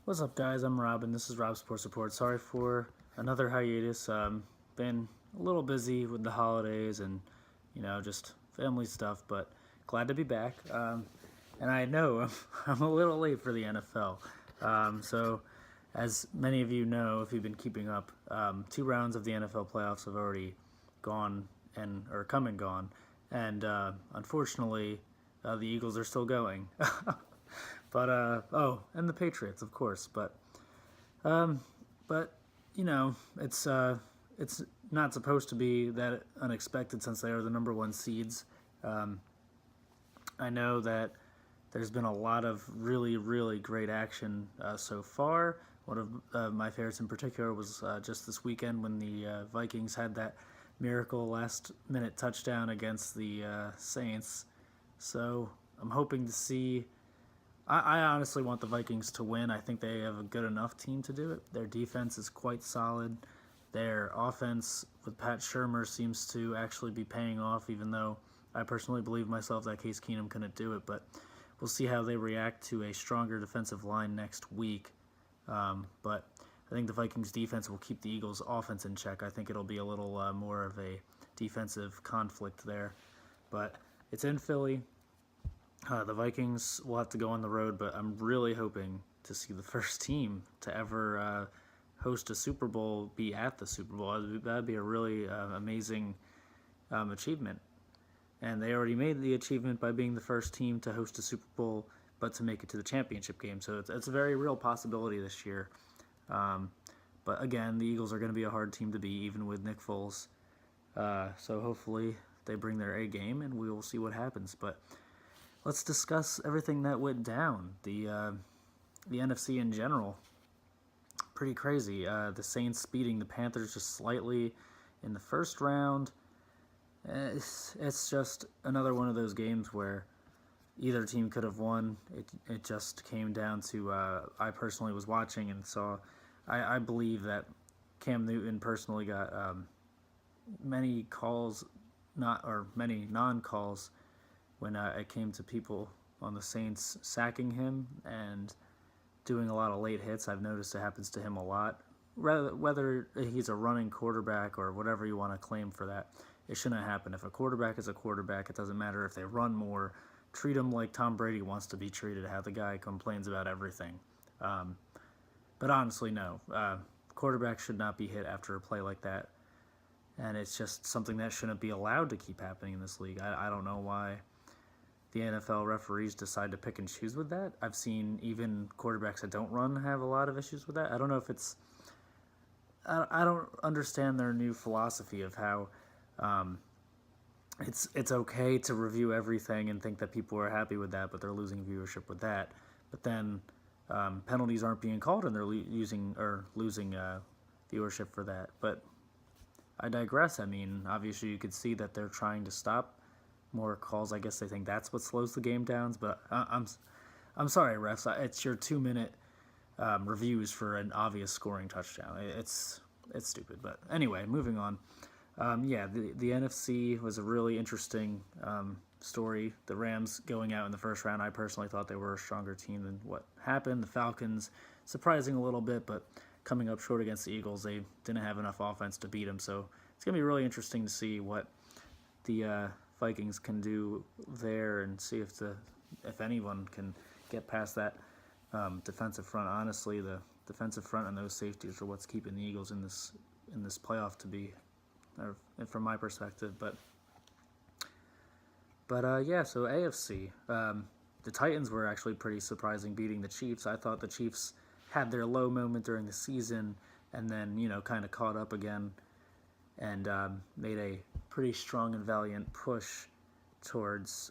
What's up, guys? I'm Rob, and this is Rob Sports Report. Sorry for another hiatus. Been a little busy with the holidays and, just family stuff, but glad to be back. And I know I'm a little late for the NFL. So, as many of you know, if you've been keeping up, 2 rounds of the NFL playoffs have already gone or come and gone, and unfortunately, the Eagles are still going. But and the Patriots, of course. Um, but it's not supposed to be that unexpected since they are the number one seeds. I know that there's been a lot of really, really great action so far. One of my favorites in particular was just this weekend when the Vikings had that miracle last-minute touchdown against the Saints. So I'm hoping to see. I honestly want the Vikings to win. I think they have a good enough team to do it. Their defense is quite solid. Their offense with Pat Shurmur seems to actually be paying off, even though I personally believe myself that Case Keenum couldn't do it. But we'll see how they react to a stronger defensive line next week. But I think the Vikings defense will keep the Eagles offense in check. I think it'll be a little more of a defensive conflict there. But it's in Philly. The Vikings will have to go on the road, but I'm really hoping to see the first team to ever host a Super Bowl be at the Super Bowl. That'd be a really amazing achievement. And they already made the achievement by being the first team to host a Super Bowl, but to make it to the championship game. So it's a very real possibility this year. But again, the Eagles are going to be a hard team to beat, even with Nick Foles. So hopefully they bring their A game, and we will see what happens. But let's discuss everything that went down. The NFC in general, pretty crazy. The Saints beating the Panthers just slightly in the first round. It's just another one of those games where either team could have won. It just came down to I personally was watching and saw. I believe that Cam Newton personally got many calls, many non-calls, when it came to people on the Saints sacking him and doing a lot of late hits. I've noticed it happens to him a lot. Whether he's a running quarterback or whatever you want to claim for that, it shouldn't happen. If a quarterback is a quarterback, it doesn't matter if they run more. Treat him like Tom Brady wants to be treated, how the guy complains about everything. But honestly, no. Quarterbacks should not be hit after a play like that. And it's just something that shouldn't be allowed to keep happening in this league. I don't know why the NFL referees decide to pick and choose with that. I've seen even quarterbacks that don't run have a lot of issues with that. I don't know if it's... I don't understand their new philosophy of how it's okay to review everything and think that people are happy with that, but they're losing viewership with that. But then penalties aren't being called and they're losing viewership for that. But I digress. I mean, obviously you could see that they're trying to stop more calls. I guess they think that's what slows the game down. But I'm sorry, refs. It's your 2-minute reviews for an obvious scoring touchdown. It's stupid. But anyway, moving on. The NFC was a really interesting story. The Rams going out in the first round, I personally thought they were a stronger team than what happened. The Falcons, surprising a little bit, but coming up short against the Eagles, they didn't have enough offense to beat them. So it's going to be really interesting to see what the Vikings can do there and see if anyone can get past that defensive front. Honestly, the defensive front and those safeties are what's keeping the Eagles in this playoff to be, or from my perspective. But so AFC, the Titans were actually pretty surprising beating the Chiefs. I thought the Chiefs had their low moment during the season and then kind of caught up again and made a pretty strong and valiant push towards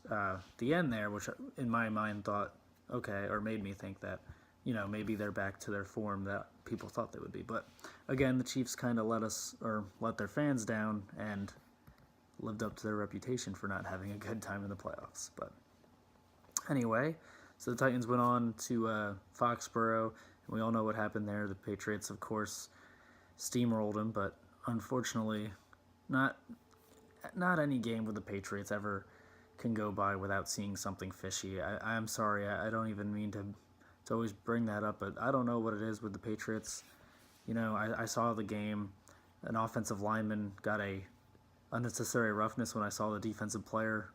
the end there, which in my mind made me think that maybe they're back to their form that people thought they would be. But again, the Chiefs kind of let their fans down and lived up to their reputation for not having a good time in the playoffs. But anyway, so the Titans went on to Foxborough, and we all know what happened there. The Patriots, of course, steamrolled them, but unfortunately, not any game with the Patriots ever can go by without seeing something fishy. I'm sorry, I don't even mean to to always bring that up, but I don't know what it is with the Patriots. I saw the game. An offensive lineman got a unnecessary roughness when I saw the defensive player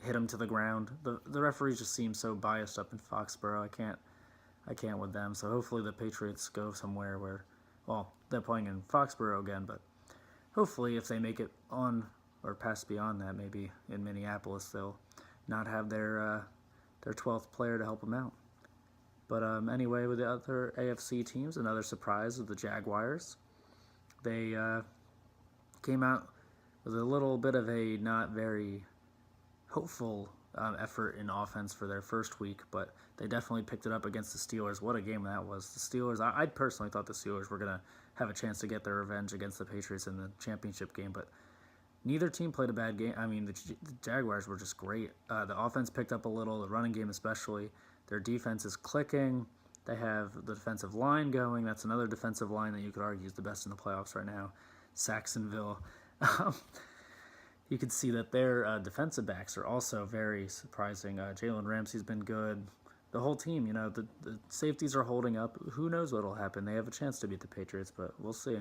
hit him to the ground. The referees just seem so biased up in Foxborough. I can't with them. So hopefully the Patriots go somewhere where, well, they're playing in Foxborough again, but hopefully if they make it on or pass beyond that, maybe in Minneapolis, they'll not have their 12th player to help them out. But anyway, with the other AFC teams, another surprise with the Jaguars. They came out with a little bit of a not very hopeful effort in offense for their first week, but they definitely picked it up against the Steelers. What a game that was. The Steelers, I personally thought the Steelers were going to have a chance to get their revenge against the Patriots in the championship game, but neither team played a bad game. I mean, the Jaguars were just great. The offense picked up a little, the running game especially. Their defense is clicking. They have the defensive line going. That's another defensive line that you could argue is the best in the playoffs right now. Saxonville. You can see that their defensive backs are also very surprising. Jalen Ramsey's been good. The whole team, the safeties are holding up. Who knows what will happen? They have a chance to beat the Patriots, but we'll see.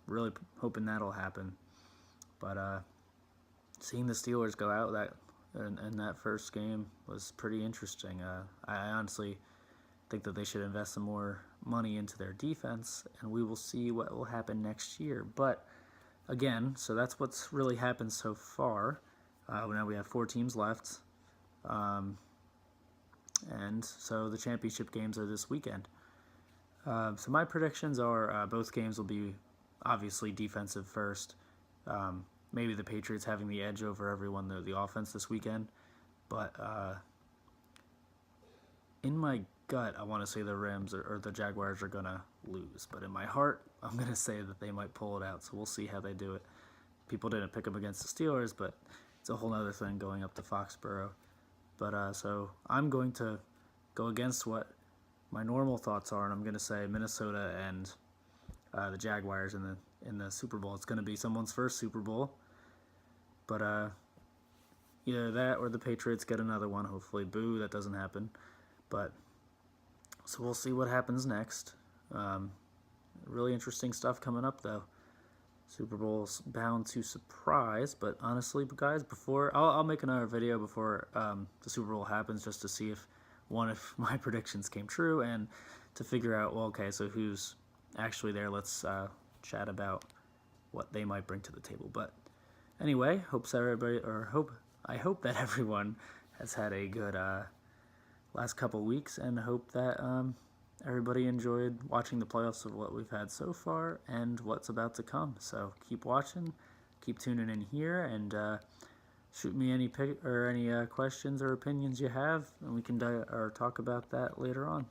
Really hoping that'll happen. But seeing the Steelers go out in that first game was pretty interesting. I honestly think that they should invest some more money into their defense, and we will see what will happen next year. But again, so that's what's really happened so far. Now we have 4 teams left, and so the championship games are this weekend. So my predictions are both games will be obviously defensive first. Maybe the Patriots having the edge over everyone, the offense this weekend. But in my gut, I want to say the Rams or the Jaguars are going to lose. But in my heart, I'm going to say that they might pull it out. So we'll see how they do it. People didn't pick them against the Steelers, but it's a whole other thing going up to Foxborough. But so I'm going to go against what my normal thoughts are, and I'm going to say Minnesota and the Jaguars in the Super Bowl. It's going to be someone's first Super Bowl. But either that or the Patriots get another one, hopefully. Boo, that doesn't happen. But so we'll see what happens next. Really interesting stuff coming up, though. Super Bowl's bound to surprise, but honestly, guys, before I'll make another video before the Super Bowl happens, just to see if my predictions came true, and to figure out, well, okay, so who's actually there. Let's chat about what they might bring to the table. But anyway, I hope that everyone has had a good last couple weeks, and hope that everybody enjoyed watching the playoffs of what we've had so far and what's about to come. So keep watching, keep tuning in here, and shoot me any questions or opinions you have, and we can talk about that later on.